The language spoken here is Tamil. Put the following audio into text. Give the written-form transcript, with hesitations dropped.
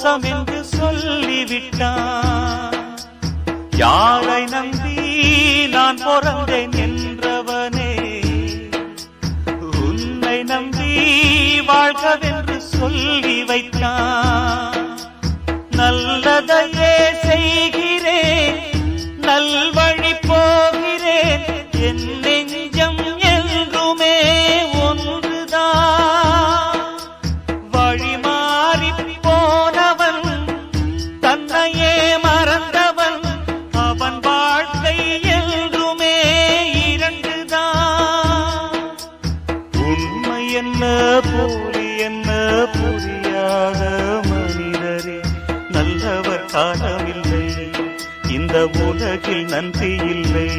மோசம் என்று சொல்லிவிட்டான். யாரை நம்பி நான் பிறந்தேன் என்றவனே, உன்னை நம்பி வாழ்கவென்று சொல்லி வைத்தான். நல்லதையே செய்கிறேன், நல்வழி போகிறேன், என் நெஞ்சம் என்றுமே ஒன்றுதான். வழி மாறி போனவன், தன்னையே மறந்தவன், அவன் வாழ்க்கை என்றுமே இரண்டுதான். உண்மை என்ன போலி என்ன புரியாத மனிதரே, நல்லவர் காணவில்லை இந்த உலகில் நன்றி இல்லை.